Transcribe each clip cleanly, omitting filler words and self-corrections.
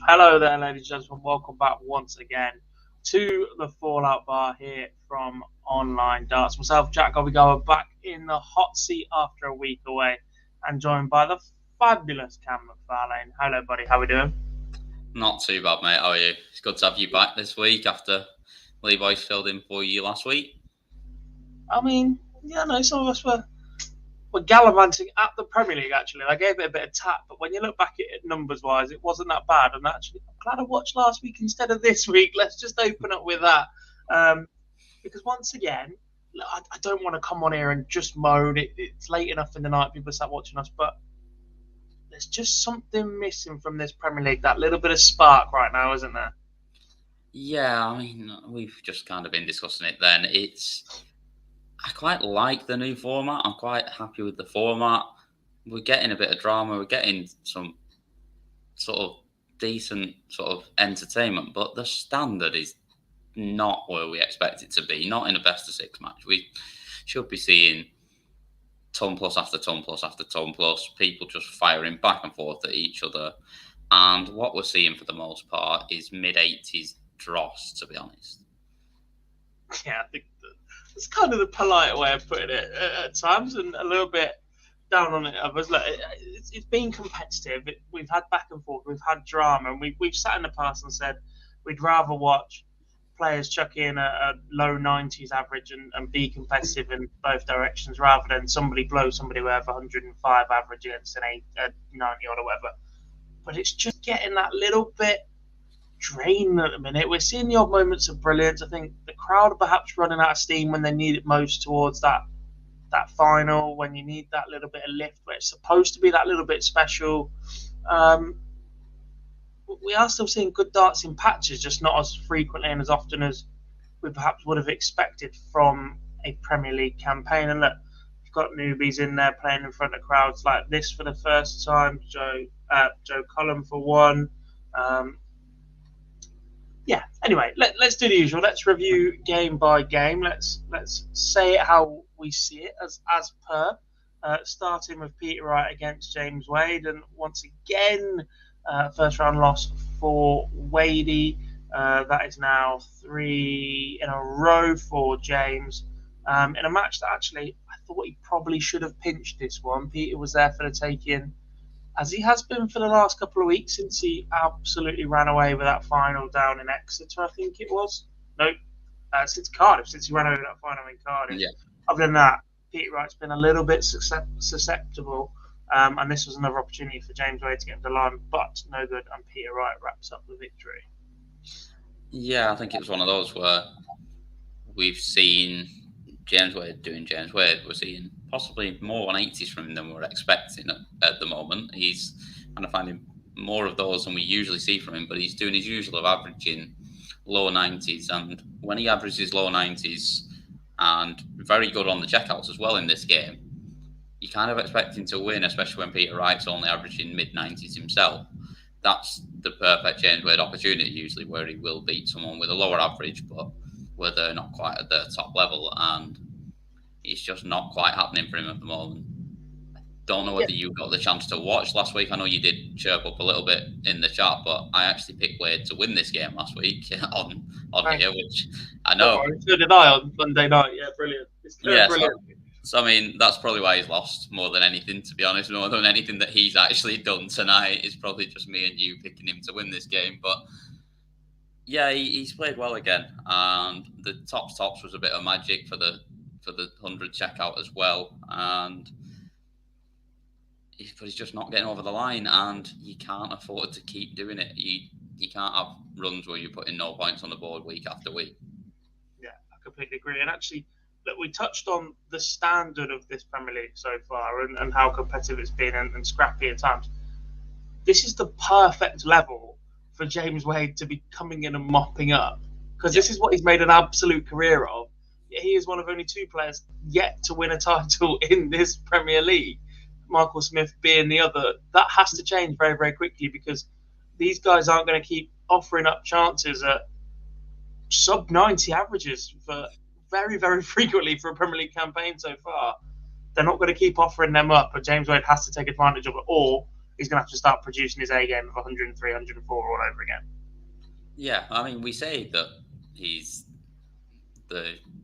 Hello there, ladies and gentlemen. Welcome back once again to the Fallout Bar here from Online Darts. Myself, Jack Gobigoa, back in the hot seat after a week away and joined by the fabulous Cam McFarlane. Hello, buddy. How we doing? Not too bad, mate. How are you? It's good to have you back this week after Levi's filled in for you last week. I mean, some of us were gallivanting at the Premier League, actually. I gave it a bit of tap, but when you look back at it numbers-wise, it wasn't that bad. And actually, I'm glad I watched last week instead of this week. Let's just open up with that. Because once again, I don't want to come on here and just moan. It's late enough in the night, people start watching us, but there's just something missing from this Premier League, that little bit of spark right now, isn't there? Yeah, I mean, we've just kind of been discussing it then. I quite like the new format. I'm quite happy with the format. We're getting a bit of drama. We're getting some sort of decent sort of entertainment, but the standard is not where we expect it to be. Not in a best of six match. We should be seeing ton plus after ton plus after ton plus, people just firing back and forth at each other. And what we're seeing for the most part is mid-80s dross, to be honest. Yeah, I think it's kind of the polite way of putting it at times, and a little bit down on it others. Look, it's been competitive. We've had back and forth. We've had drama, and we've sat in the past and said we'd rather watch players chuck in a low 90s average and be competitive in both directions rather than somebody blow somebody with 105 average against an 90 or whatever. But it's just getting that little bit drained at the minute. We're seeing the odd moments of brilliance. I think the crowd are perhaps running out of steam when they need it most towards that final, when you need that little bit of lift, where it's supposed to be that little bit special. We are still seeing good darts in patches, just not as frequently and as often as we perhaps would have expected from a Premier League campaign. And look, you've got newbies in there playing in front of crowds like this for the first time. Joe Cullen for one. Anyway, let's do the usual. Let's review game by game. Let's say it how we see it as per. Starting with Peter Wright against James Wade, and once again, first round loss for Wadey. That is now 3 in a row for James. In a match that actually I thought he probably should have pinched this one. Peter was there for the taking, as he has been for the last couple of weeks since he absolutely ran away with that final down in Exeter, I think it was. No, since Cardiff, since he ran over that final in Cardiff. Yeah. Other than that, Peter Wright's been a little bit susceptible, and this was another opportunity for James Wade to get him to line, but no good, and Peter Wright wraps up the victory. Yeah, I think it was one of those where we've seen James Wade doing James Wade. We're seeing possibly more 180s from him than we're expecting at the moment. He's kind of finding more of those than we usually see from him, but he's doing his usual of averaging low 90s. And when he averages low 90s and very good on the checkouts as well in this game, you kind of expect him to win, especially when Peter Wright's only averaging mid-90s himself. That's the perfect James Wade opportunity usually, where he will beat someone with a lower average, but where they're not quite at their top level, and it's just not quite happening for him at the moment. I don't know whether you got the chance to watch last week. I know you did chirp up a little bit in the chat, but I actually picked Wade to win this game last week on here, which I know. So did I on Monday night. Yeah, brilliant. Brilliant. So, I mean, that's probably why he's lost more than anything, to be honest. More than anything that he's actually done tonight is probably just me and you picking him to win this game. But yeah, he's played well again, and the tops was a bit of magic for the 100 checkout as well, but he's just not getting over the line, and you can't afford to keep doing it. You can't have runs where you're putting no points on the board week after week. Yeah, I completely agree. And actually, look, we touched on the standard of this Premier League so far and how competitive it's been and scrappy at times. This is the perfect level for James Wade to be coming in and mopping up, because this is what he's made an absolute career of. He is one of only 2 players yet to win a title in this Premier League, Michael Smith being the other. That has to change very, very quickly, because these guys aren't going to keep offering up chances at sub-90 averages for very, very frequently for a Premier League campaign so far. They're not going to keep offering them up, but James Wade has to take advantage of it, or he's going to have to start producing his A game of 103, 104 all over again. Yeah, I mean, we say that he's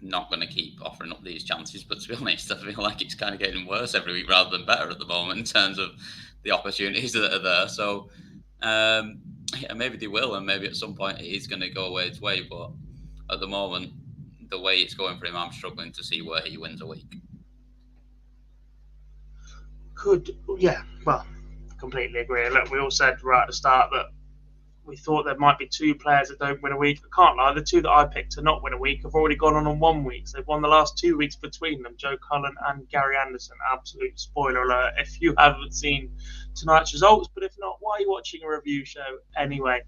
not going to keep offering up these chances, but to be honest, I feel like it's kind of getting worse every week rather than better at the moment in terms of the opportunities that are there. So yeah, maybe they will, and maybe at some point it is going to go away its way. But at the moment, the way it's going for him, I'm struggling to see where he wins a week. Completely agree. Look, we all said right at the start that we thought there might be two players that don't win a week. I can't lie, the two that I picked to not win a week have already gone on 1 week. So they've won the last 2 weeks between them, Joe Cullen and Gary Anderson. Absolute spoiler alert if you haven't seen tonight's results. But if not, why are you watching a review show anyway?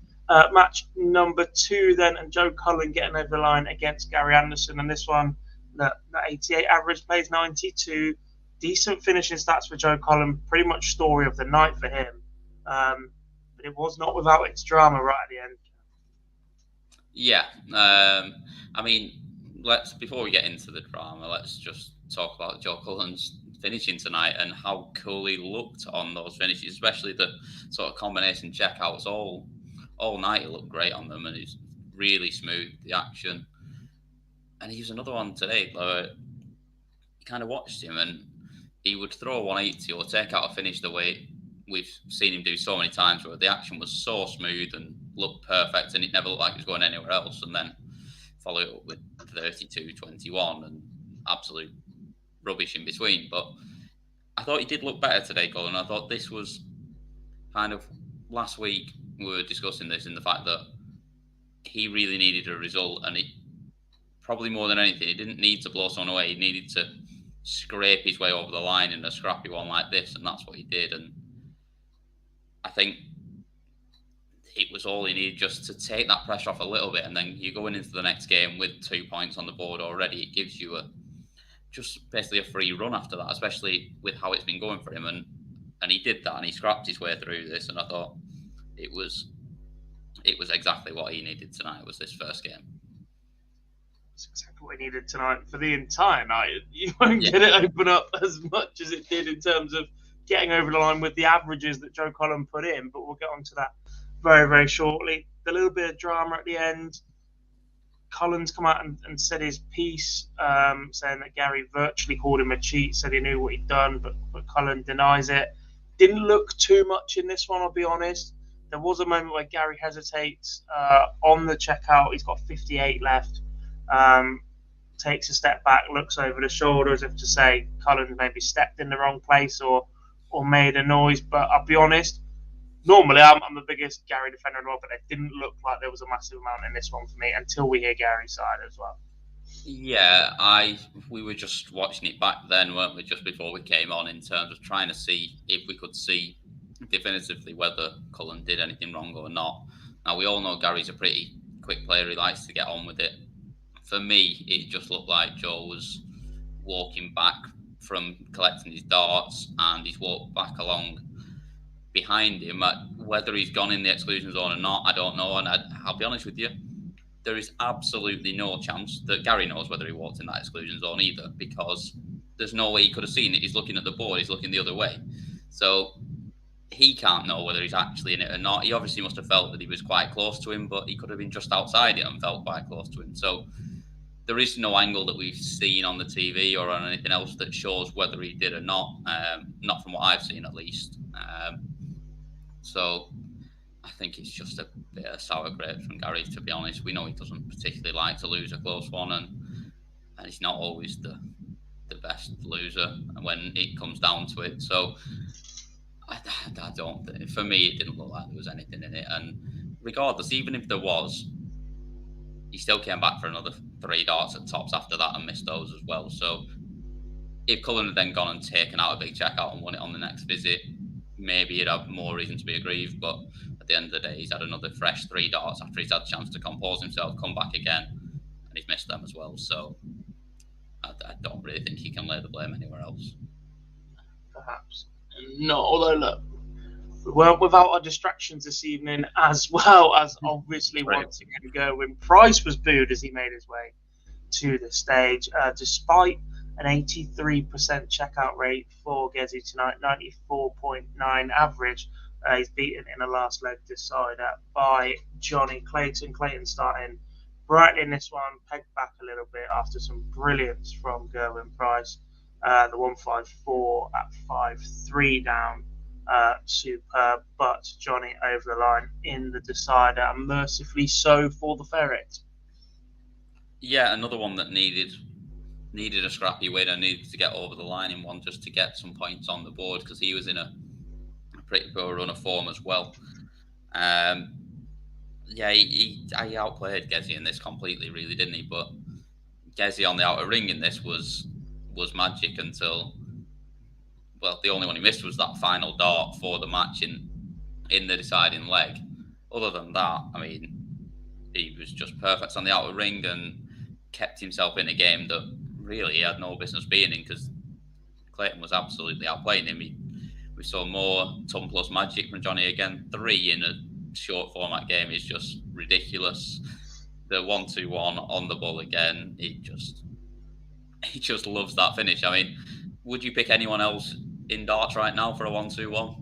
Match number 2 then, and Joe Cullen getting over the line against Gary Anderson. And this one, the 88 average, plays 92. Decent finishing stats for Joe Cullen. Pretty much story of the night for him. But it was not without its drama right at the end. Yeah. I mean, before we get into the drama, let's just talk about Joe Cullen's finishing tonight and how cool he looked on those finishes, especially the sort of combination checkouts. All night he looked great on them, and he's really smooth, the action. And he was another one today. You kind of watched him, and he would throw a 180 or take out a finish the way we've seen him do so many times, where the action was so smooth and looked perfect, and it never looked like it was going anywhere else, and then follow it up with 32-21 and absolute rubbish in between. But I thought he did look better today, Colin. I thought this was kind of last week we were discussing this in the fact that he really needed a result, and it probably more than anything, he didn't need to blow someone away. He needed to scrape his way over the line in a scrappy one like this, and that's what he did. And I think it was all he needed, just to take that pressure off a little bit, and then you're going into the next game with 2 points on the board already. It gives you just basically a free run after that, especially with how it's been going for him. And he did that, and he scrapped his way through this, and I thought it was exactly what he needed tonight, was this first game. That's exactly what he needed tonight for the entire night. You won't get it open up as much as it did in terms of getting over the line with the averages that Joe Cullen put in, but we'll get onto that very, very shortly. The little bit of drama at the end. Cullen's come out and said his piece, saying that Gary virtually called him a cheat, said he knew what he'd done, but Cullen denies it. Didn't look too much in this one, I'll be honest. There was a moment where Gary hesitates on the checkout. He's got 58 left. Takes a step back, looks over the shoulder as if to say Cullen maybe stepped in the wrong place or made a noise. But I'll be honest, normally I'm the biggest Gary defender in the world, but it didn't look like there was a massive amount in this one for me until we hear Gary's side as well. Yeah, we were just watching it back then, weren't we, just before we came on, in terms of trying to see if we could see definitively whether Cullen did anything wrong or not. Now, we all know Gary's a pretty quick player. He likes to get on with it. For me, it just looked like Joe was walking back from collecting his darts, and he's walked back along behind him. Whether he's gone in the exclusion zone or not, I don't know. And I'll be honest with you, there is absolutely no chance that Gary knows whether he walked in that exclusion zone either, because there's no way he could have seen it. He's looking at the board, he's looking the other way. So he can't know whether he's actually in it or not. He obviously must have felt that he was quite close to him, but he could have been just outside it and felt quite close to him. So there is no angle that we've seen on the TV or on anything else that shows whether he did or not. Not from what I've seen, at least. So I think it's just a bit of sour grapes from Gary, to be honest. We know he doesn't particularly like to lose a close one, and he's not always the best loser when it comes down to it. So I don't. For me, it didn't look like there was anything in it. And regardless, even if there was, he still came back for another 3 darts at tops after that and missed those as well. So if Cullen had then gone and taken out a big checkout and won it on the next visit, maybe he'd have more reason to be aggrieved. But at the end of the day, he's had another fresh 3 darts after he's had a chance to compose himself, come back again, and he's missed them as well. So I don't really think he can lay the blame anywhere else. Perhaps. No, although look, we weren't without our distractions this evening, as well as obviously once again going. Price was booed as he made his way to the stage, despite an 83% checkout rate for Gezi tonight, 94.9 average. He's beaten in the last leg decider by Johnny Clayton. Clayton starting brightly in this one, pegged back a little bit after some brilliance from Gerwin Price. The 154 at 5-3 down. Superb, but Johnny over the line in the decider, and mercifully so for the Ferret. Yeah, another one that needed a scrappy win and needed to get over the line in one just to get some points on the board, because he was in a pretty poor run of form as well. Yeah, he outplayed Gezi in this completely, really, didn't he? But Gezi on the outer ring in this was magic until, well, the only one he missed was that final dart for the match in the deciding leg. Other than that, I mean, he was just perfect on the outer ring and kept himself in a game that really he had no business being in, because Clayton was absolutely outplaying him. We saw more ton plus magic from Johnny again. 3 in a short format game is just ridiculous. The 1-2-1 on the ball again, he just loves that finish. I mean, would you pick anyone else in darts right now for a 1-2-1?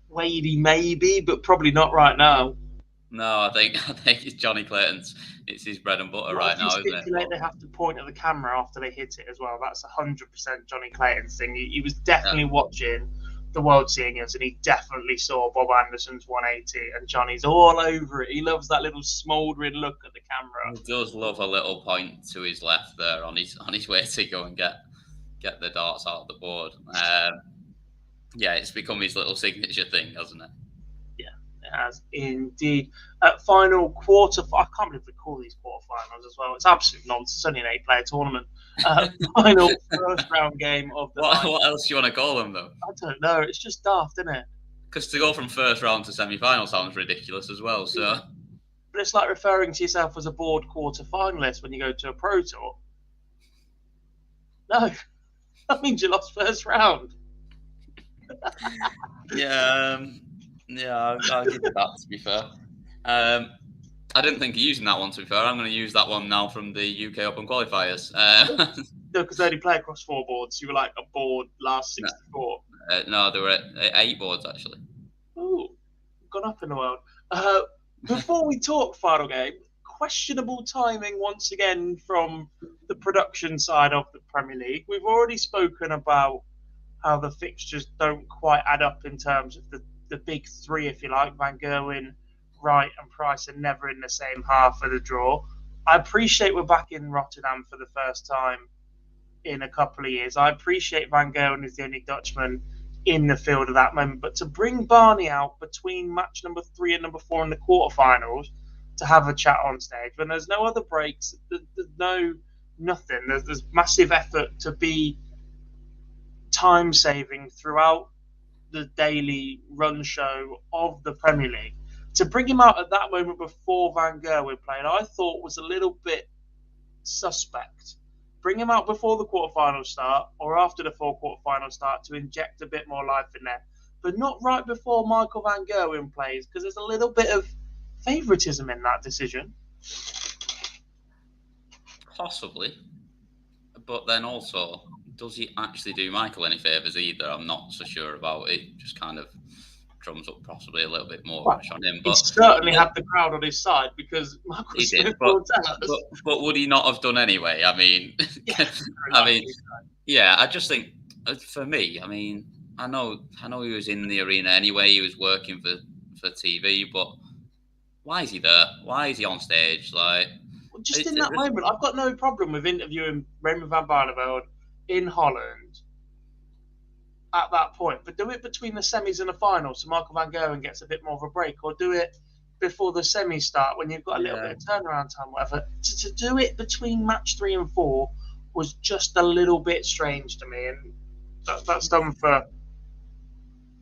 Wadey maybe, but probably not right now. No, I think it's Johnny Clayton's. It's his bread and butter right now, isn't it? They have to point at the camera after they hit it as well. That's 100% Johnny Clayton's thing. He was definitely watching the World Seniors, and he definitely saw Bob Anderson's 180, and Johnny's all over it. He loves that little smouldering look at the camera. He does love a little point to his left there on his way to go and get the darts out of the board. Yeah, it's become his little signature thing, hasn't it? As indeed. Final quarter, I can't believe we call these quarterfinals as well. It's absolute nonsense. It's only an 8-player tournament. Final first round game of the night. What else do you want to call them, though? I don't know. It's just daft, isn't it? Because to go from first round to semi-final sounds ridiculous as well. So, but it's like referring to yourself as a board quarter finalist when you go to a pro tour. No, that means you lost first round. Yeah, I'll give you that, to be fair. I didn't think of using that one, to be fair. I'm going to use that one now from the UK Open qualifiers. No, because they only play across 4 boards. You were like a board last 64. No, there were 8 boards, actually. Ooh, gone up in the world. Before we talk final game, questionable timing once again from the production side of the Premier League. We've already spoken about how the fixtures don't quite add up in terms of the big 3, if you like. Van Gerwen, Wright and Price are never in the same half of the draw. I appreciate we're back in Rotterdam for the first time in a couple of years. I appreciate Van Gerwen is the only Dutchman in the field at that moment. But to bring Barney out between match number 3 and number 4 in the quarterfinals to have a chat on stage when there's no other breaks, there's nothing. There's massive effort to be time saving throughout the daily run show of the Premier League. To bring him out at that moment before Van Gerwen played, I thought was a little bit suspect. Bring him out before the quarterfinals start or after the 4 quarterfinals start to inject a bit more life in there, but not right before Michael Van Gerwen plays, because there's a little bit of favouritism in that decision. Possibly, but then also, does he actually do Michael any favours either? I'm not so sure about it. Just kind of drums up possibly a little bit more rush on him. But he certainly had the crowd on his side, because Michael Smith will tell us. But would he not have done anyway? I mean, I just think, for me, I mean, I know he was in the arena anyway. He was working for TV, but why is he there? Why is he on stage? Like, just in that moment, I've got no problem with interviewing Raymond van Barneveld in Holland at that point, but do it between the semis and the final so Michael Van Gerwen gets a bit more of a break, or do it before the semis start when you've got a little bit of turnaround time, whatever. To do it between match 3 and 4 was just a little bit strange to me, and that's done for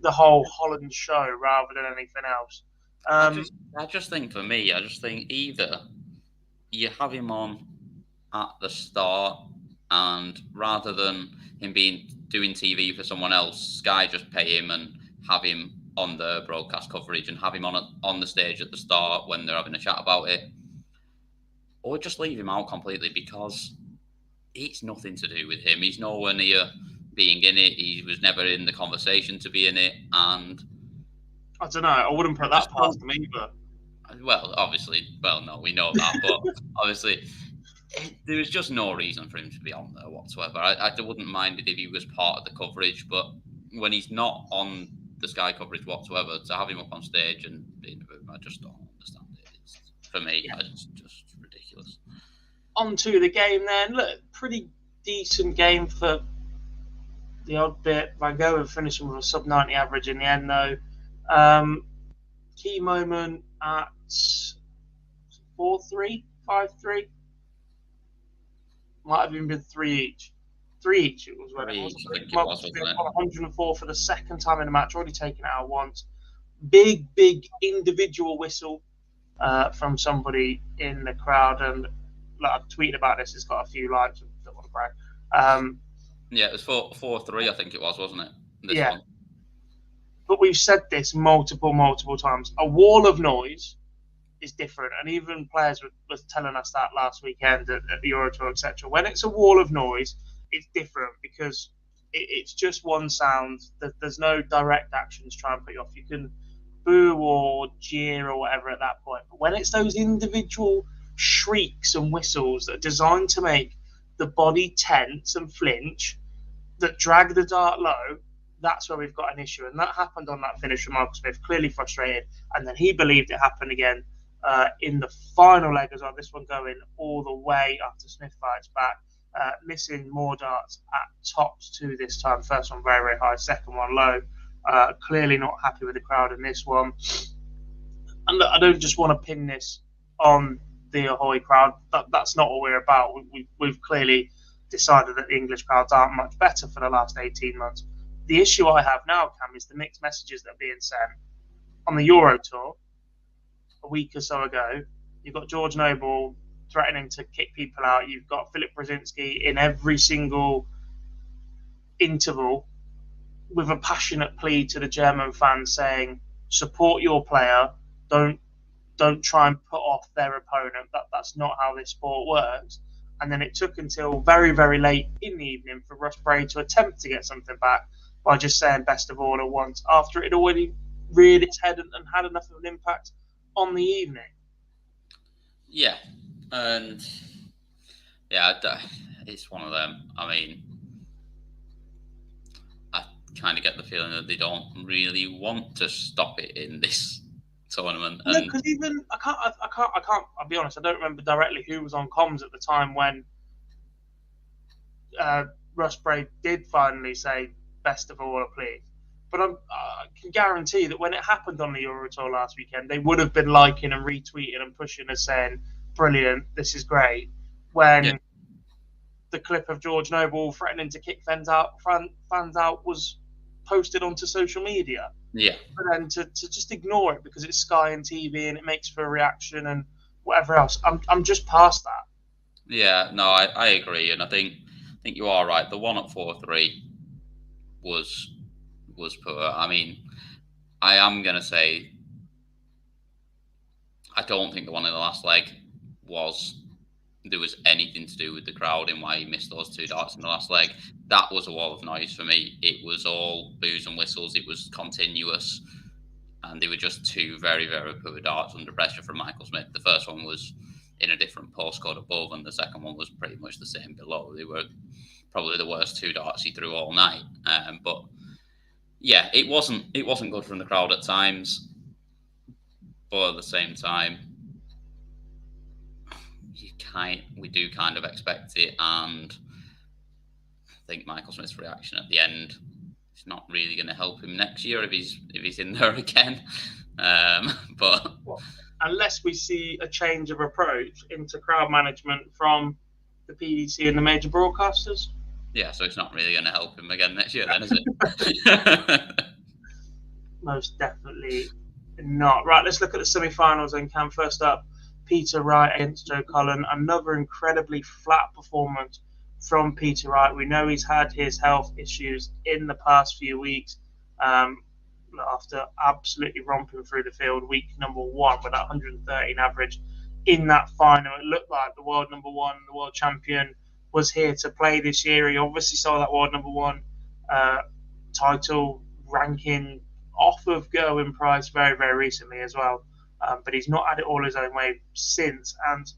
the whole Holland show rather than anything else. I just think for me, either you have him on at the start, and rather than him doing TV for someone else, Sky just pay him and have him on the broadcast coverage and have him on the stage at the start when they're having a chat about it, or just leave him out completely, because it's nothing to do with him. He's nowhere near being in it. He was never in the conversation to be in it, and I don't know. I wouldn't put that past them either. Well, obviously, no, we know that, but obviously, there was just no reason for him to be on there whatsoever. I wouldn't mind it if he was part of the coverage, but when he's not on the Sky coverage whatsoever, to have him up on stage and be in the room, I just don't understand it. For me, it's just ridiculous. On to the game then. Look, pretty decent game for the odd bit. Van Gogh finishing with a sub 90 average in the end, though. Key moment at 4-3, 5-3. Might have even been 3 each. 3 each it was when it was. I think it was, wasn't it? 104 for the second time in the match, already taken it out once. Big individual whistle from somebody in the crowd. And look, I've tweeted about this. It's got a few likes. I don't want to brag. Yeah, it was 4-3, I think it was, wasn't it? This yeah. one. But we've said this multiple times. A wall of noise is different, and even players were telling us that last weekend at the Euro Tour, etc. When it's a wall of noise, it's different because it's just one sound. There's no direct action to try and put you off. You can boo or jeer or whatever at that point. But when it's those individual shrieks and whistles that are designed to make the body tense and flinch, that drag the dart low, that's where we've got an issue. And that happened on that finish from Michael Smith, clearly frustrated. And then he believed it happened again in the final leg as well. This one going all the way after Smith fights back, missing more darts at tops two this time. First one very high, second one low. Clearly not happy with the crowd in this one. And I don't just want to pin this on the Ahoy crowd. That's not what we're about. We've clearly decided that the English crowds aren't much better for the last 18 months. The issue I have now, Cam, is the mixed messages that are being sent. On the Euro Tour, a week or so ago, you've got George Noble threatening to kick people out. You've got Filip Brzezinski in every single interval with a passionate plea to the German fans saying, support your player, don't try and put off their opponent. That's not how this sport works. And then it took until very late in the evening for Russ Bray to attempt to get something back by just saying best of all at once after it had already reared its head and had enough of an impact on the evening. Yeah, and it's one of them. I mean, I kind of get the feeling that they don't really want to stop it in this tournament. No, because even I can't. I'll be honest. I don't remember directly who was on comms at the time when Russ Bray did finally say best of all, please. But I can guarantee that when it happened on the Euro Tour last weekend, they would have been liking and retweeting and pushing and saying, brilliant, this is great. When the clip of George Noble threatening to kick fans out was posted onto social media. Yeah. But then to just ignore it because it's Sky and TV and it makes for a reaction and whatever else, I'm just past that. Yeah, no, I agree. And I think you are right. The one at 4-3 was poor. I mean, I am going to say I don't think the one in the last leg there was anything to do with the crowd and why he missed those two darts in the last leg. That was a wall of noise for me. It was all boos and whistles. It was continuous. And they were just two very poor darts under pressure from Michael Smith. The first one was in a different postcode above, and the second one was pretty much the same below. They were probably the worst two darts he threw all night. But yeah, it wasn't good from the crowd at times. But at the same time, we do kind of expect it, and I think Michael Smith's reaction at the end is not really going to help him next year if he's in there again. But unless we see a change of approach into crowd management from the PDC and the major broadcasters. Yeah, so it's not really going to help him again next year then, is it? Most definitely not. Right, let's look at the semi-finals then, Cam. First up, Peter Wright against Joe Cullen. Another incredibly flat performance from Peter Wright. We know he's had his health issues in the past few weeks after absolutely romping through the field week number one with that 113 average in that final. It looked like the world number one, the world champion, was here to play this year. He obviously saw that world number one title ranking off of Gerwin Price very, very recently as well. But he's not had it all his own way since. And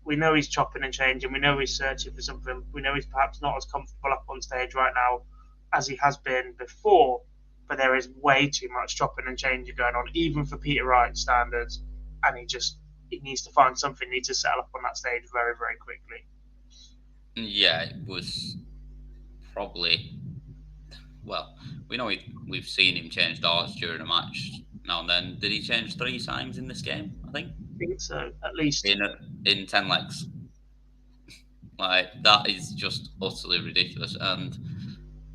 we know he's chopping and changing. We know he's searching for something. We know he's perhaps not as comfortable up on stage right now as he has been before. But there is way too much chopping and changing going on, even for Peter Wright standards. And he needs to find something. He needs to settle up on that stage very, very quickly. Yeah, it was probably. Well, we know we've seen him change darts during a match now and then. Did he change 3 times in this game? I think So, at least. In 10 legs. Like, that is just utterly ridiculous. And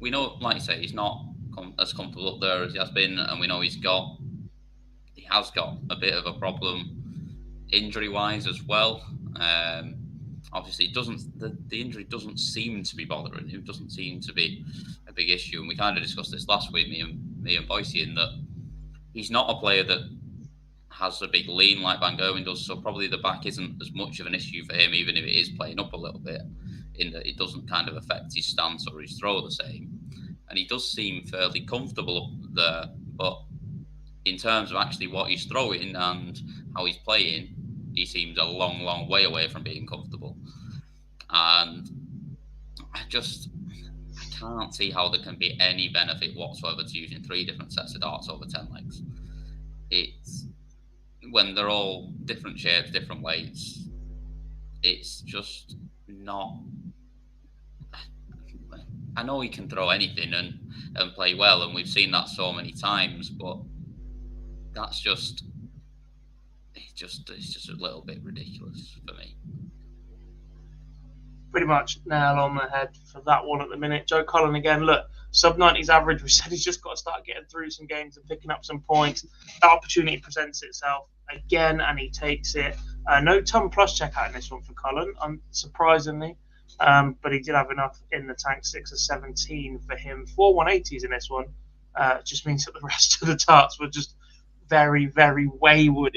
we know, like you say, he's not as comfortable up there as he has been, and we know he has got a bit of a problem injury-wise as well. Obviously, the injury doesn't seem to be bothering him. Doesn't seem to be a big issue. And we kind of discussed this last week, me and Boise, in that he's not a player that has a big lean like Van Gerwen does. So probably the back isn't as much of an issue for him, even if it is playing up a little bit, in that it doesn't kind of affect his stance or his throw the same. And he does seem fairly comfortable up there. But in terms of actually what he's throwing and how he's playing, he seems a long, long way away from being comfortable. And I can't see how there can be any benefit whatsoever to using 3 different sets of darts over 10 legs. It's when they're all different shapes, different weights, it's just not. I know he can throw anything and play well, and we've seen that so many times, but that's just it's just a little bit ridiculous for me. Pretty much nail on the head for that one at the minute. Joe Cullen again, look, sub-90s average. We said he's just got to start getting through some games and picking up some points. That opportunity presents itself again, and he takes it. No ton plus checkout in this one for Cullen, surprisingly. But he did have enough in the tank, 6 of 17 for him. 4 180s in this one. Just means that the rest of the darts were just very, very wayward.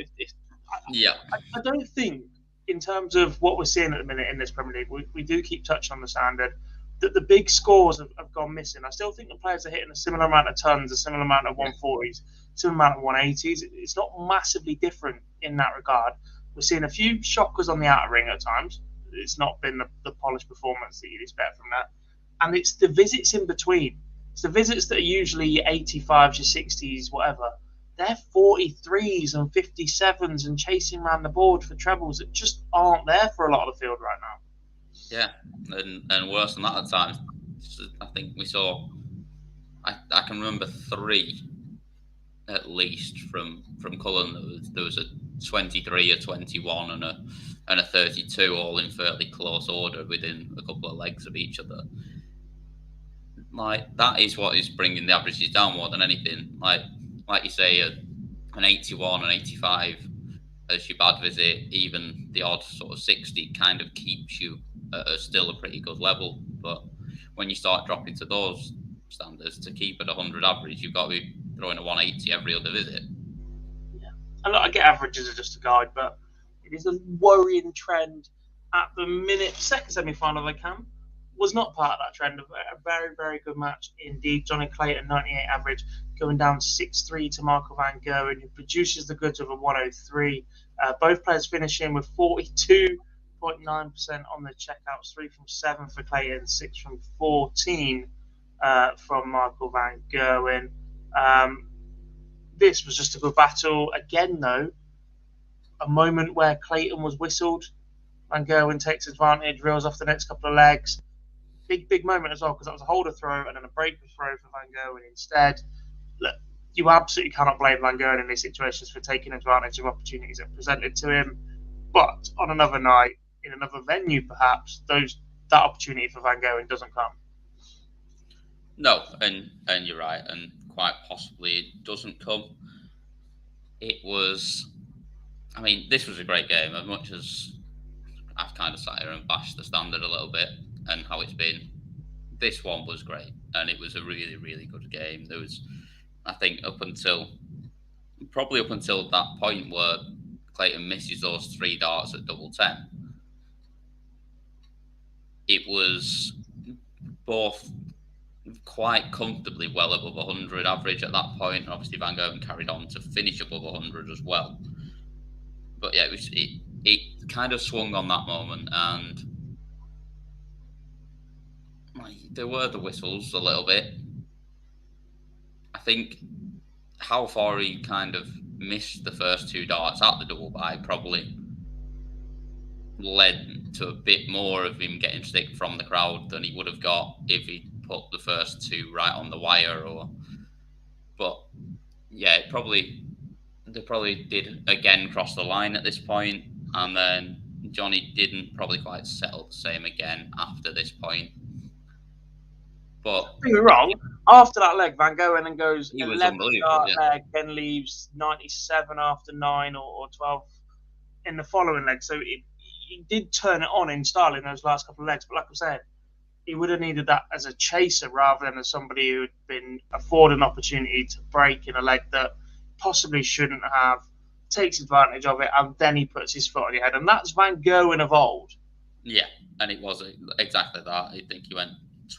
I don't think, in terms of what we're seeing at the minute in this Premier League, we do keep touching on the standard, that the big scores have gone missing. I still think the players are hitting a similar amount of tons, a similar amount of 140s, similar amount of 180s. It's not massively different in that regard. We're seeing a few shockers on the outer ring at times. It's not been the polished performance that you'd expect from that. And it's the visits in between. It's the visits that are usually 85s, your 60s, whatever. They're 43s and 57s and chasing around the board for trebles that just aren't there for a lot of the field right now. Yeah, and worse than that at times. I think we saw. I can remember 3 at least from Cullen. There was a 23, a 21, and a 32, all in fairly close order within a couple of legs of each other. Like, that is what is bringing the averages down more than anything. Like you say, an 81, an 85 as your bad visit, even the odd sort of 60 kind of keeps you at still a pretty good level. But when you start dropping to those standards, to keep at 100 average, you've got to be throwing a 180 every other visit. Yeah, and look, I get averages are just a guide, but it is a worrying trend at the minute. Second semi-final they can was not part of that trend. A very, very good match indeed. Johnny Clayton, 98 average, going down 6-3 to Michael Van Gerwen, who produces the goods of a 103. Both players finishing with 42.9% on the checkouts, 3 from 7 for Clayton, 6 from 14 from Michael Van Gerwen. This was just a good battle. Again, though, a moment where Clayton was whistled. Van Gerwen takes advantage, reels off the next couple of legs. Big moment as well, because that was a holder throw and then a breaker throw for Van Gerwen instead. Look, you absolutely cannot blame Van Gerwen in these situations for taking advantage of opportunities that presented to him. But on another night, in another venue perhaps, that opportunity for Van Gerwen doesn't come. No, and you're right, and quite possibly it doesn't come. It was, I mean, this was a great game, as much as I've kind of sat here and bashed the standard a little bit and how it's been. This one was great, and it was a really, really good game. There was, I think, up until that point where Clayton misses those 3 darts at double 10, it was both quite comfortably well above 100 average at that point, and obviously Van Gogh carried on to finish above 100 as well. But yeah, it kind of swung on that moment, and there were the whistles a little bit. I think how far he kind of missed the first 2 darts at the double by probably led to a bit more of him getting stick from the crowd than he would have got if he put the first 2 right on the wire. But yeah, they probably did again cross the line at this point, and then Johnny didn't probably quite settle the same again after this point. But don't get me wrong, after that leg, Van Gogh then goes he was 11 unbelievable. dart Yeah. leg, then leaves 97 after 9 or 12 in the following leg. So he did turn it on in style in those last couple of legs. But like I said, he would have needed that as a chaser rather than as somebody who had been afforded an opportunity to break in a leg that possibly shouldn't have, takes advantage of it, and then he puts his foot on your head. And that's Van Gogh of old. Yeah, and it was exactly that. I think he went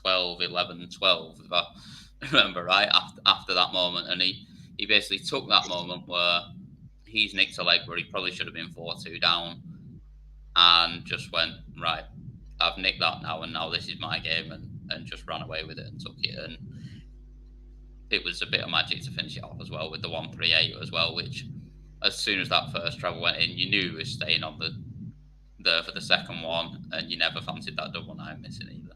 12, 11, 12, if I remember right, after that moment. And he basically took that moment where he's nicked a leg where he probably should have been 4-2 down, and just went, right, I've nicked that now, and now this is my game, and just ran away with it and took it. And it was a bit of magic to finish it off as well with the 138 as well, which as soon as that first treble went in, you knew he was staying on there for the second one, and you never fancied that double nine missing either.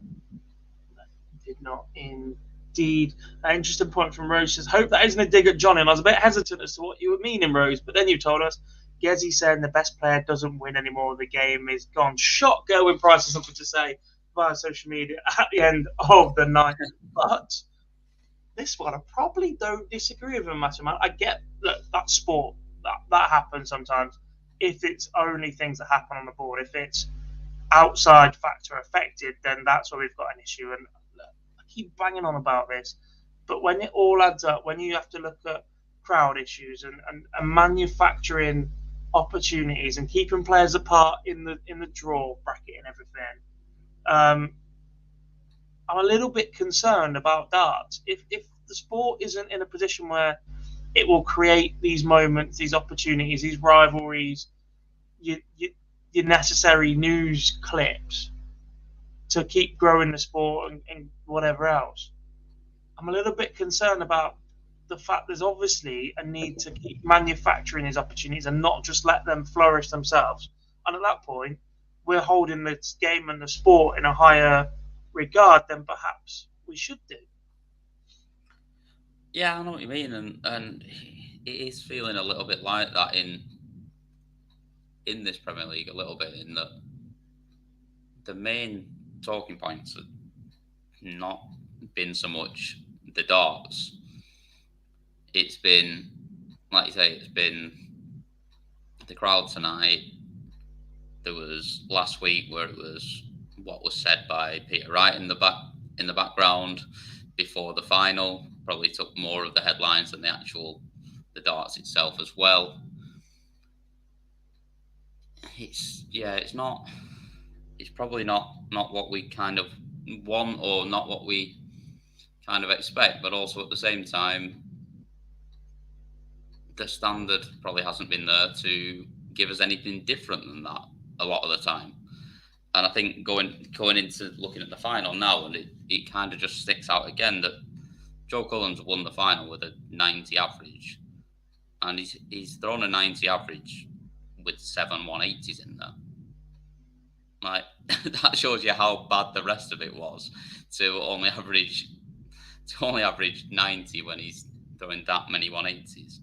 Did not indeed. An interesting point from Rose says, hope that isn't a dig at Johnny. And I was a bit hesitant as to what you were meaning, Rose, but then you told us Gezzy saying the best player doesn't win anymore. The game is gone. Shot Gerwin Price has something to say via social media at the end of the night. But this one, I probably don't disagree with him much. I get that sport, that happens sometimes. If it's only things that happen on the board, if it's outside factor affected, then that's where we've got an issue. And I keep banging on about this, but when it all adds up, when you have to look at crowd issues and manufacturing opportunities and keeping players apart in the draw bracket and everything, I'm a little bit concerned about darts. If the sport isn't in a position where it will create these moments, these opportunities, these rivalries, your necessary news clips to keep growing the sport and whatever else, I'm a little bit concerned about the fact there's obviously a need to keep manufacturing these opportunities and not just let them flourish themselves. And at that point, we're holding this game and the sport in a higher regard than perhaps we should do. Yeah, I know what you mean, and it is feeling a little bit like that in this Premier League a little bit, in that the main talking points have not been so much the darts. It's been, like you say, it's been the crowd tonight. There was last week where it was what was said by Peter Wright in the background before the final. Probably took more of the headlines than the darts itself as well. It's probably not what we kind of want, or not what we kind of expect, but also at the same time, the standard probably hasn't been there to give us anything different than that a lot of the time. And I think going into looking at the final now, and it kind of just sticks out again that Joe Cullen's won the final with a 90 average, and he's thrown a 90 average with 7 180s in there. Like, that shows you how bad the rest of it was to only average 90 when he's throwing that many 180s.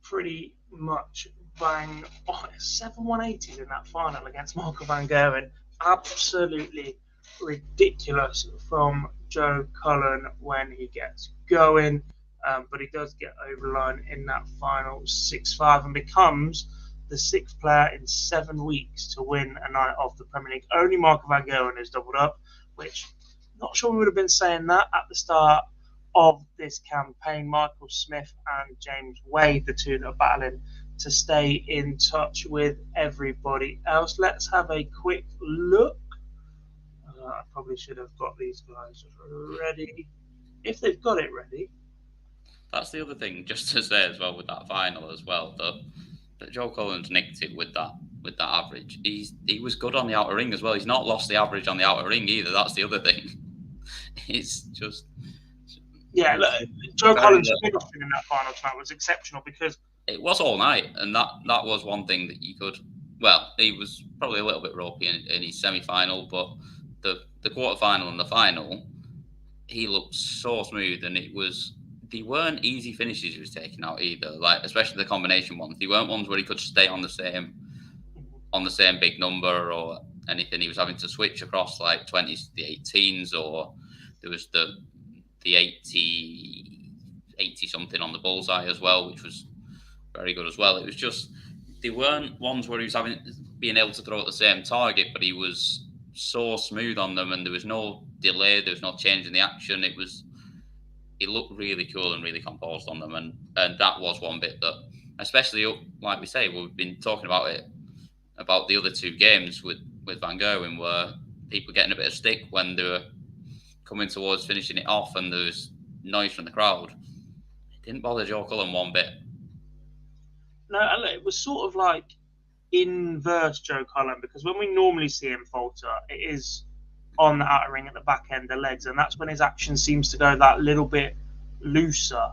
Pretty much bang on. 7 180s in that final against Marco Van Gerwen. Absolutely ridiculous from Joe Cullen when he gets going. But he does get over the line in that final 6-5 and becomes the 6th player in 7 weeks to win a night of the Premier League. Only Marco Van Gerwen has doubled up, which I'm not sure we would have been saying that at the start of this campaign. Michael Smith and James Wade, the two that are battling to stay in touch with everybody else. Let's have a quick look. I probably should have got these guys ready. If they've got it ready. That's the other thing, just to say as well with that final as well, that Joe Cullen's nicked it with that average. He was good on the outer ring as well. He's not lost the average on the outer ring either. That's the other thing. It's just look, Joe Cullen's finishing in that final tonight was exceptional because it was all night, and that was one thing that you could. Well, he was probably a little bit ropey in his semi-final, but the quarter-final and the final, he looked so smooth, and they weren't easy finishes he was taking out either. Like especially the combination ones, they weren't ones where he could stay on the same big number or anything. He was having to switch across like 20s, the 18s, or there was the 80 something on the bullseye as well, which was very good as well. It was just they weren't ones where he was being able to throw at the same target, but he was so smooth on them, and there was no delay, there was no change in the action. It looked really cool and really composed on them, and that was one bit that, especially like we say, we've been talking about it about the other two games with Van Gerwen, where people getting a bit of stick when they were coming towards finishing it off, and there was noise from the crowd. It didn't bother Joe Cullen one bit. No, it was sort of like inverse Joe Cullen, because when we normally see him falter, it is on the outer ring at the back end, the legs, and that's when his action seems to go that little bit looser.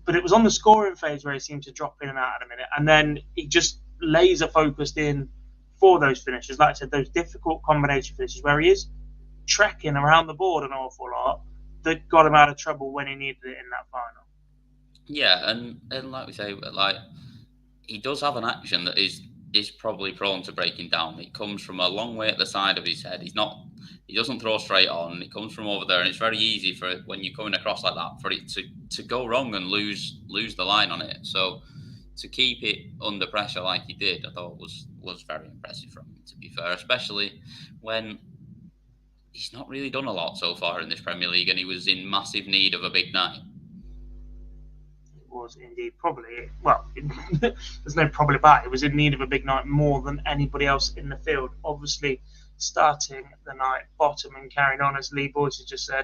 But it was on the scoring phase where he seemed to drop in and out in a minute, and then he just laser focused in for those finishes. Like I said, those difficult combination finishes where he is trekking around the board an awful lot that got him out of trouble when he needed it in that final. Yeah, and like we say, like he does have an action that is probably prone to breaking down. It comes from a long way at the side of his head. He doesn't throw straight on. It comes from over there, and it's very easy for it, when you're coming across like that, for it to go wrong and lose the line on it. So to keep it under pressure like he did, I thought was very impressive from him, to be fair, especially when he's not really done a lot so far in this Premier League, and he was in massive need of a big night. Was indeed probably, well, there's no probably about it. It was in need of a big night more than anybody else in the field. Obviously, starting the night bottom and carrying on, as Lee Boyce has just said,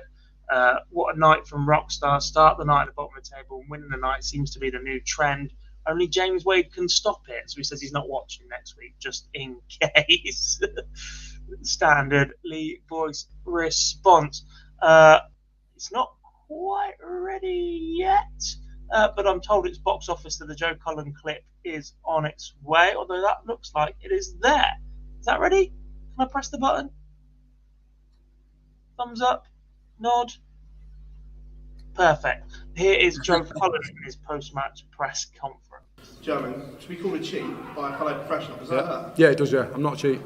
what a night from Rockstar. Start the night at the bottom of the table and winning the night seems to be the new trend. Only James Wade can stop it. So he says he's not watching next week, just in case. Standard Lee Boyce response. It's not quite ready yet. But I'm told its box office to the Joe Cullen clip is on its way, although that looks like it is there. Is that ready? Can I press the button? Thumbs up? Nod? Perfect. Here is Joe Cullen in his post-match press conference. German, should we call it cheat by a fellow professional? Does that hurt? Yeah, it does, yeah. I'm not a cheat.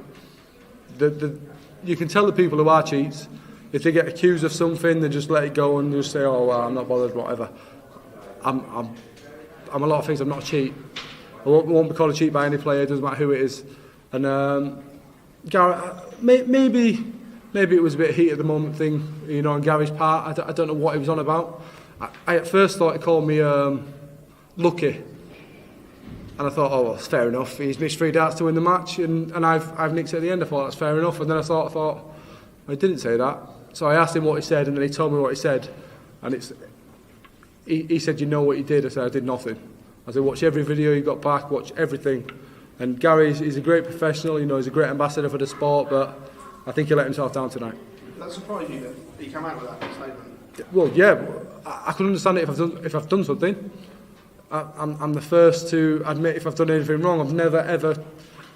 You can tell the people who are cheats, if they get accused of something, they just let it go and just say, oh, well, I'm not bothered, whatever. I'm a lot of things. I'm not a cheat. I won't be called a cheat by any player. It doesn't matter who it is. And Gareth, maybe it was a bit of heat at the moment thing, on Gary's part. I don't know what he was on about. I at first thought he called me lucky, and I thought, oh, well, it's fair enough. He's missed 3 darts to win the match, and I've nicked it at the end. I thought that's fair enough, and then I thought well, he didn't say that. So I asked him what he said, and then he told me what he said, and He said, you know what you did? I said, I did nothing. I said, watch every video you got back, watch everything. And Gary, he's a great professional, he's a great ambassador for the sport, but I think he let himself down tonight. Did that surprise you that he came out with that statement? Well, yeah, I can understand it if I've done something. I'm the first to admit if I've done anything wrong. I've never ever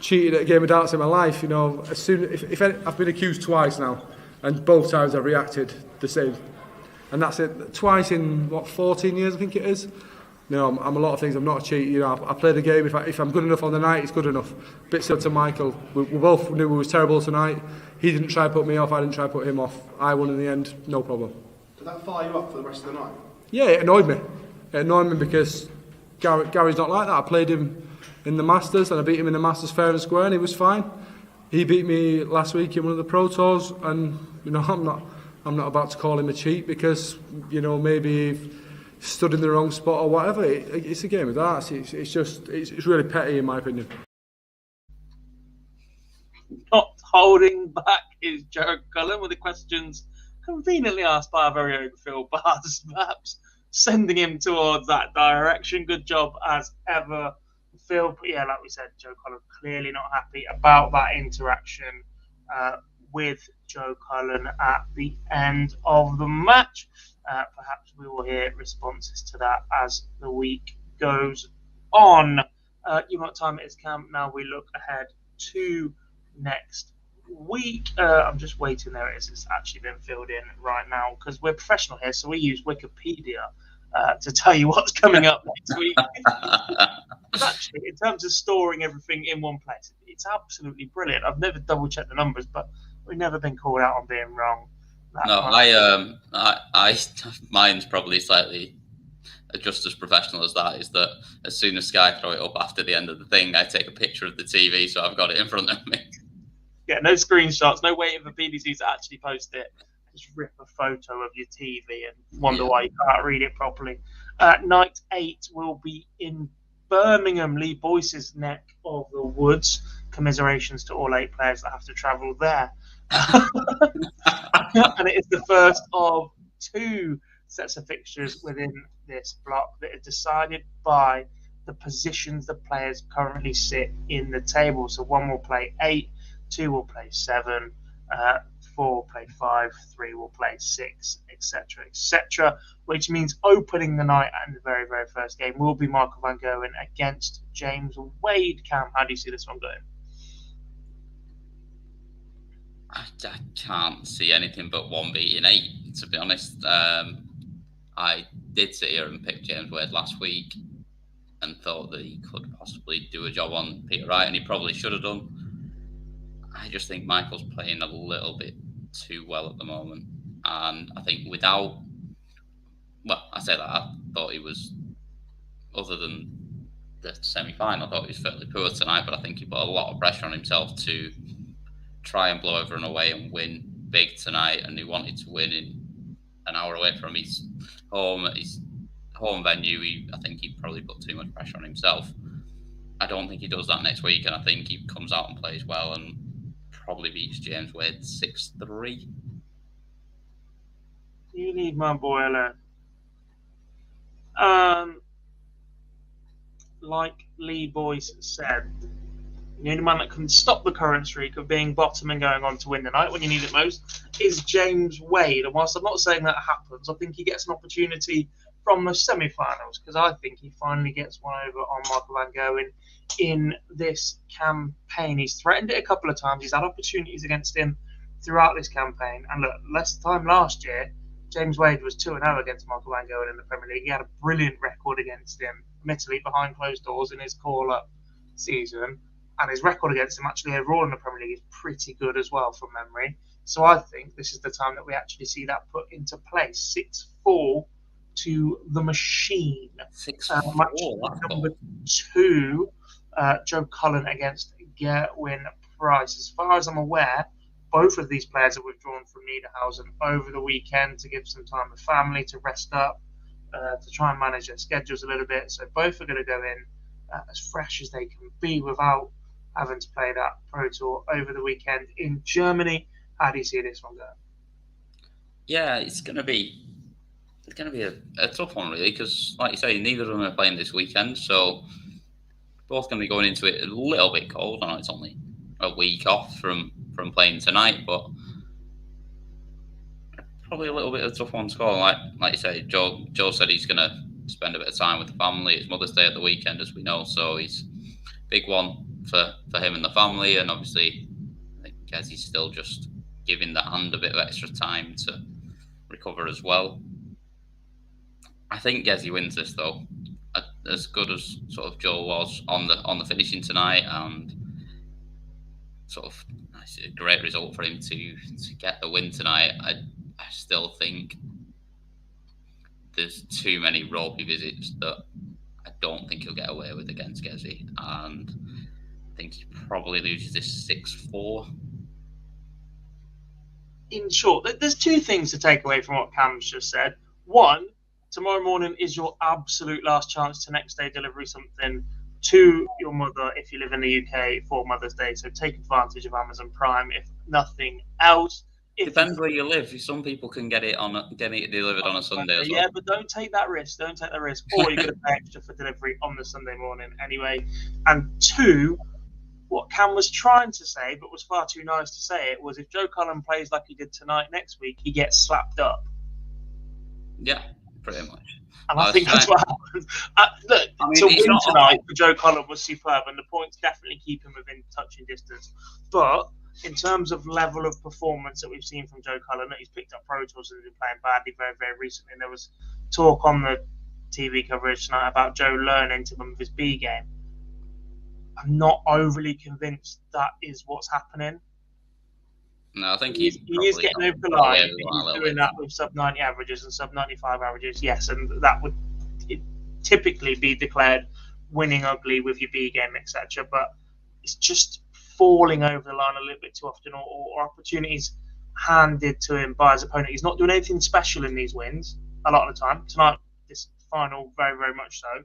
cheated at a game of darts in my life. If I've been accused twice now, and both times I've reacted the same. And that's it. Twice in 14 years, I think it is. I'm a lot of things. I'm not a cheat. I play the game. If I'm good enough on the night, it's good enough. Bit similar to Michael. We both knew we was terrible tonight. He didn't try to put me off. I didn't try to put him off. I won in the end. No problem. Did that fire you up for the rest of the night? Yeah, it annoyed me. It annoyed me because Gary's not like that. I played him in the Masters and I beat him in the Masters fair and square, and he was fine. He beat me last week in one of the Pro Tours, and I'm not about to call him a cheat because, maybe he stood in the wrong spot or whatever. It's a game of darts. It's really petty in my opinion. Not Holding back is Joe Cullen with the questions conveniently asked by our very own Phil Bars, perhaps sending him towards that direction. Good job as ever, Phil. But yeah, like we said, Joe Cullen clearly not happy about that interaction with Joe Cullen at the end of the match. Perhaps we will hear responses to that as the week goes on. You know what time it is, Cam. Now we look ahead to next week. I'm just waiting. There it is. It's actually been filled in right now because we're professional here, so we use Wikipedia to tell you what's coming up next week. But actually, in terms of storing everything in one place, it's absolutely brilliant. I've never double checked the numbers, but we've never been called out on being wrong. No, mine's probably slightly just as professional as that. Is that as soon as Sky throw it up after the end of the thing, I take a picture of the TV, so I've got it in front of me. Yeah, no screenshots, no waiting for BBC to actually post it. Just rip a photo of your TV and wonder why you can't read it properly. Night 8 will be in Birmingham, Lee Boyce's neck of the woods. Commiserations to all 8 players that have to travel there. And it is the first of 2 sets of fixtures within this block that is decided by the positions the players currently sit in the table. So 1 will play 8, 2 will play 7, 4 will play 5, 3 will play 6, etc., etc. Which means opening the night and the very, very first game will be Michael Van Gerwen against James Wade. Cam, how do you see this one going? I can't see anything but 1 beating 8, to be honest. I did sit here and pick James Wade last week and thought that he could possibly do a job on Peter Wright, and he probably should have done. I just think Michael's playing a little bit too well at the moment. And I think I say that, I thought he was, other than the semi-final, I thought he was fairly poor tonight, but I think he put a lot of pressure on himself to try and blow everyone away and win big tonight, and he wanted to win in an hour away from his home venue. I think he probably put too much pressure on himself. I don't think he does that next week, and I think he comes out and plays well and probably beats James Wade 6-3. You need my boiler. Like Lee Boyce said, the only man that can stop the current streak of being bottom and going on to win the night when you need it most is James Wade. And whilst I'm not saying that happens, I think he gets an opportunity from the semi-finals, because I think he finally gets one over on Michael Van Gerwen in this campaign. He's threatened it a couple of times. He's had opportunities against him throughout this campaign. And look, less time last year, James Wade was 2-0 against Michael Van Gerwen in the Premier League. He had a brilliant record against him, admittedly behind closed doors in his call-up season. And his record against him actually overall in the Premier League is pretty good as well from memory. So I think this is the time that we actually see that put into place. 6-4 to the machine. 6-4. Match number 2, Joe Cullen against Gerwin Price. As far as I'm aware, both of these players have withdrawn from Niederhausen over the weekend to give some time with family, to rest up, to try and manage their schedules a little bit. So both are going to go in as fresh as they can be without having to play that Pro Tour over the weekend in Germany. How do you see this one going? Yeah, it's going to be a tough one, really, because, like you say, neither of them are playing this weekend, so both going to be going into it a little bit cold. I know it's only a week off from playing tonight, but probably a little bit of a tough one to call. Like you say, Joe said he's going to spend a bit of time with the family. It's Mother's Day at the weekend, as we know, so it's a big one for him and the family. And obviously, I think Gezzy's still just giving the hand a bit of extra time to recover as well. I think Gezzy wins this, though. As good as sort of Joe was on the finishing tonight, and sort of it's a great result for him to get the win tonight. I still think there's too many ropey visits that I don't think he'll get away with against Gezzy, and I think he probably loses this 6-4. In short, there's 2 things to take away from what Cam's just said. One, tomorrow morning is your absolute last chance to next day delivery something to your mother if you live in the UK for Mother's Day. So take advantage of Amazon Prime if nothing else. Depends where you live. Some people can get it delivered on a Sunday as well. Yeah, but don't take that risk. Don't take that risk. Or you're going to pay extra for delivery on the Sunday morning anyway. And two, what Cam was trying to say, but was far too nice to say it, was if Joe Cullen plays like he did tonight next week, he gets slapped up. Yeah, pretty much. And I think that's what happens. Look, to win tonight for Joe Cullen was superb, and the points definitely keep him within touching distance. But in terms of level of performance that we've seen from Joe Cullen, he's picked up Pro Tools and has been playing badly very, very recently. And there was talk on the TV coverage tonight about Joe learning to move his B game. I'm not overly convinced that is what's happening. No, I think he is getting over the line. He's doing that with sub-90 averages and sub-95 averages, yes, and that would typically be declared winning ugly with your B game, etc. But it's just falling over the line a little bit too often, or opportunities handed to him by his opponent. He's not doing anything special in these wins a lot of the time. Tonight, this final, very, very much so.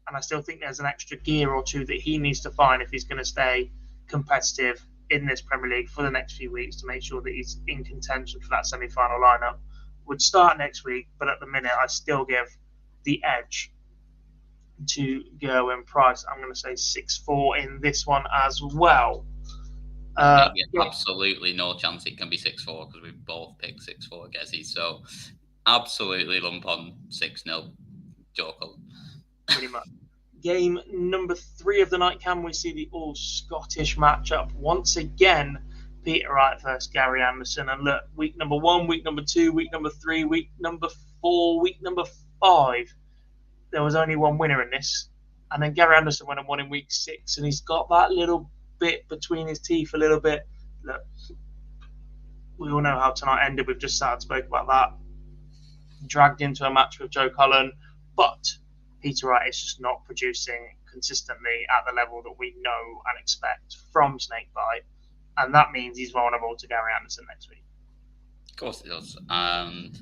And I still think there's an extra gear or two that he needs to find if he's going to stay competitive in this Premier League for the next few weeks to make sure that he's in contention for that semi-final lineup. Would start next week, but at the minute I still give the edge to Gerwin Price. I'm going to say 6-4 in this one as well. Absolutely no chance it can be 6-4 because we both picked 6-4 Gezi. So absolutely lump on 6-0 Joe Cullen. Pretty much. Game number 3 of the night, Cam, we see the all-Scottish matchup. Once again, Peter Wright versus Gary Anderson. And look, week number 1, week number 2, week number 3, week number 4, week number 5, there was only one winner in this. And then Gary Anderson went and won in week 6, and he's got that little bit between his teeth a little bit. Look, we all know how tonight ended. We've just spoke about that. Dragged into a match with Joe Cullen, but Peter Wright is just not producing consistently at the level that we know and expect from Snakebite, and that means he's vulnerable to Gary Anderson next week. Of course he does, and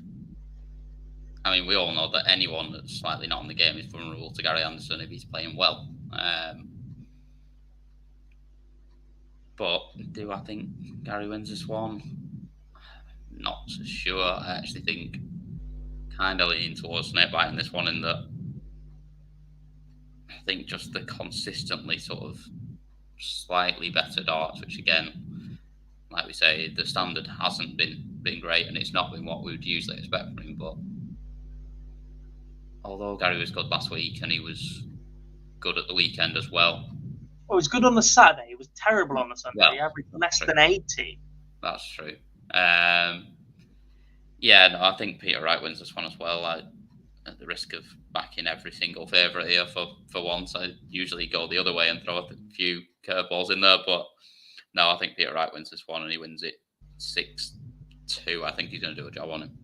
I mean we all know that anyone that's slightly not in the game is vulnerable to Gary Anderson if he's playing well. But do I think Gary wins this one? Not so sure. I actually think kind of leaning towards Snakebite in this one, in that I think just the consistently sort of slightly better darts, which again, like we say, the standard hasn't been great, and it's not been what we would usually expect from him. But although Gary was good last week and he was good at the weekend as well. Well, he was good on the Saturday. He was terrible on the Sunday. Well, he averaged less than 80. That's true. Yeah, no, I think Peter Wright wins this one as well. At the risk of backing every single favourite here for once, I usually go the other way and throw a few curveballs in there. But no, I think Peter Wright wins this one, and he wins it 6-2. I think he's going to do a job on him.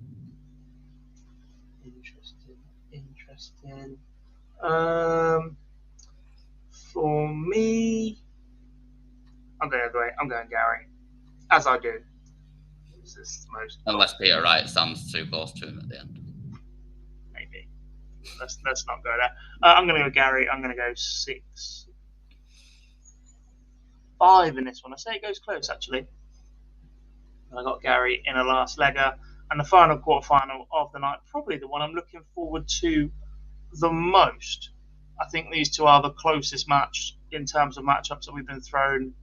Interesting. For me, I'm going Gary, as I do. This is the most. Unless Peter Wright stands too close to him at the end. Maybe. Let's not go there. I'm going to go Gary. I'm going to go 6-5 in this one. I say it goes close, actually. I got Gary in a last legger. And the final quarterfinal of the night, probably the one I'm looking forward to the most. I think these two are the closest match in terms of matchups that we've been thrown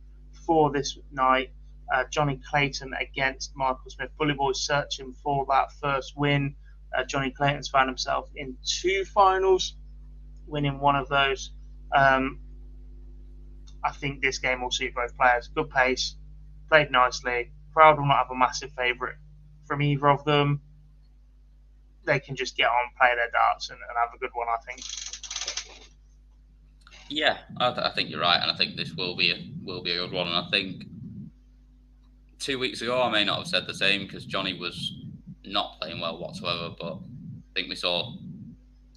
for this night. Johnny Clayton against Michael Smith. Bully Boys searching for that first win. Johnny Clayton's found himself in 2 finals, winning one of those. I think this game will suit both players. Good pace, played nicely. Crowd will not have a massive favourite from either of them. They can just get on, play their darts, and have a good one, I think. Yeah, I think you're right, and I think this will be a good one. And I think 2 weeks ago I may not have said the same because Johnny was not playing well whatsoever, but I think we saw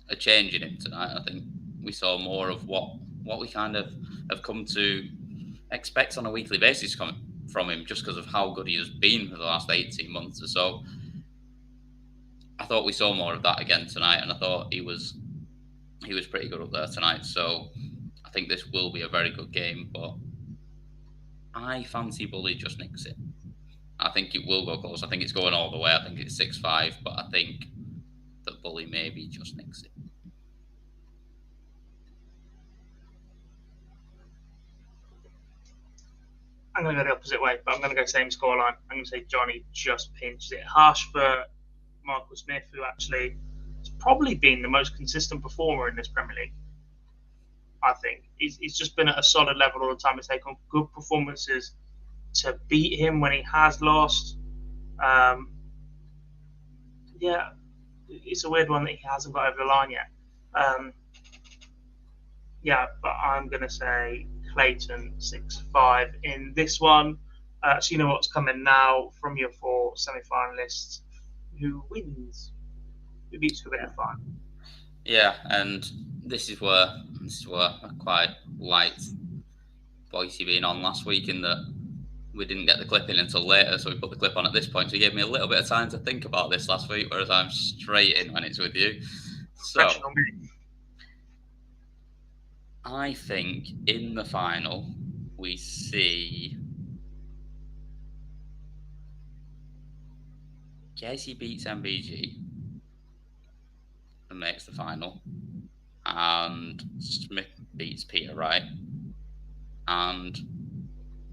a change in him tonight. I think we saw more of what we kind of have come to expect on a weekly basis coming from him, just because of how good he has been for the last 18 months or so. I thought we saw more of that again tonight, and I thought he was pretty good up there tonight. So think this will be a very good game, but I fancy Bully just nicks it. I think it will go close. I think it's going all the way. I think it's 6-5, but I think that Bully maybe just nicks it. I'm going to go the opposite way, but I'm going to go same scoreline. I'm going to say Johnny just pinched it. Harsh for Michael Smith, who actually has probably been the most consistent performer in this Premier League. I think he's just been at a solid level all the time. He's taken good performances to beat him when he has lost. Yeah, it's a weird one that he hasn't got over the line yet. Yeah, but I'm going to say Clayton 6-5 in this one. So you know what's coming now from your 4 semi-finalists. Who wins? Who beats who in the final? Yeah, and this is where I quite liked Boise being on last week, in that we didn't get the clip in until later, so we put the clip on at this point. So it gave me a little bit of time to think about this last week, whereas I'm straight in when it's with you. So I think in the final we see Casey beats MVG and makes the final, and Smith beats Peter Wright, and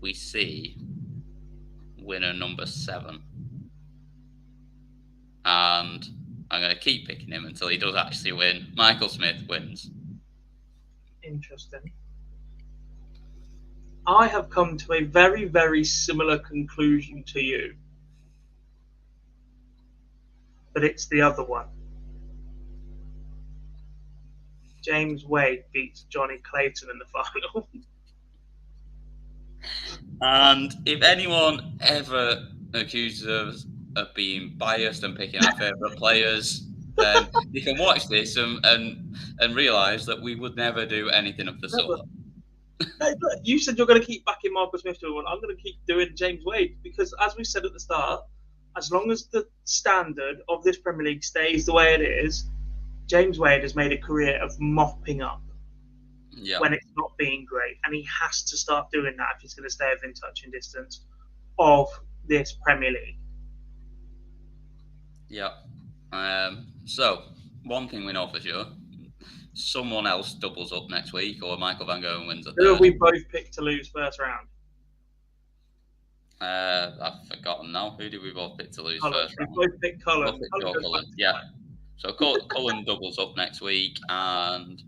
we see winner number 7. And I'm going to keep picking him until he does actually win. Michael Smith wins. Interesting. I have come to a very, very similar conclusion to you, but it's the other one. James Wade beats Johnny Clayton in the final. And if anyone ever accuses us of being biased and picking our favourite players, then you can watch this and realise that we would never do anything of the sort. Hey, look, you said you're going to keep backing Michael Smith to one. I'm going to keep doing James Wade, because, as we said at the start, as long as the standard of this Premier League stays the way it is, James Wade has made a career of mopping up when it's not being great, and he has to start doing that if he's going to stay within touching distance of this Premier League. Yeah. So, one thing we know for sure, someone else doubles up next week, or Michael Van Gogh wins a third. Who have we both picked to lose first round? I've forgotten now. Who did we both pick to lose Cullen. first round? We both picked Cullen. Cullen. Yeah. So Cullen doubles up next week, and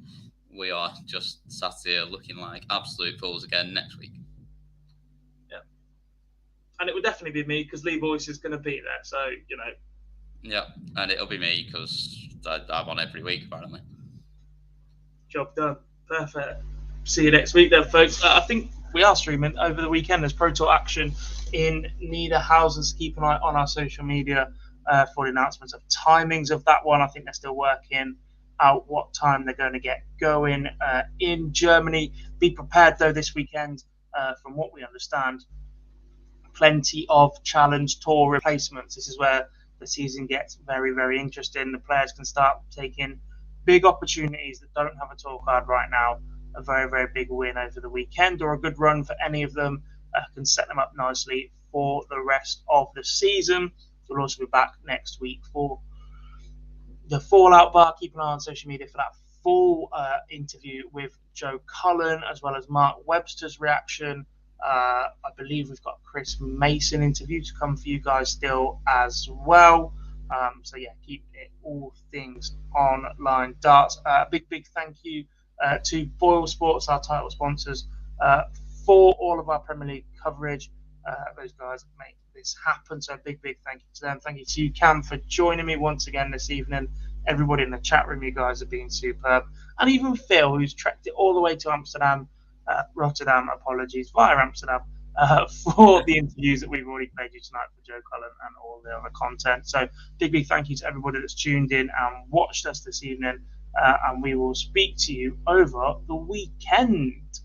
we are just sat here looking like absolute fools again next week. Yeah. And it would definitely be me, because Lee Boyce is going to be there. So, you know. Yeah, and it'll be me, because I'm on every week, apparently. Job done. Perfect. See you next week then, folks. I think we are streaming over the weekend. There's Pro Tour action in Niederhausen, so keep an eye on our social media for the announcements of timings of that one. I think they're still working out what time they're going to get going in Germany. Be prepared, though, this weekend, from what we understand, plenty of Challenge Tour replacements. This is where the season gets very, very interesting. The players can start taking big opportunities that don't have a tour card right now. A very, very big win over the weekend, or a good run for any of them, can set them up nicely for the rest of the season. We'll also be back next week for the Fallout Bar. Keep an eye on social media for that full interview with Joe Cullen, as well as Mark Webster's reaction. I believe we've got Chris Mason interview to come for you guys still as well. So yeah, keep it all things online darts. Big thank you to BoyleSports, our title sponsors, for all of our Premier League coverage. Those guys make this happen. So big thank you to them. Thank you to you, Cam, for joining me once again this evening. Everybody in the chat room, you guys have been superb. And even Phil, who's trekked it all the way to Amsterdam, Rotterdam, apologies, via Amsterdam, for the interviews that we've already played you tonight for Joe Cullen and all the other content. So big thank you to everybody that's tuned in and watched us this evening. And we will speak to you over the weekend.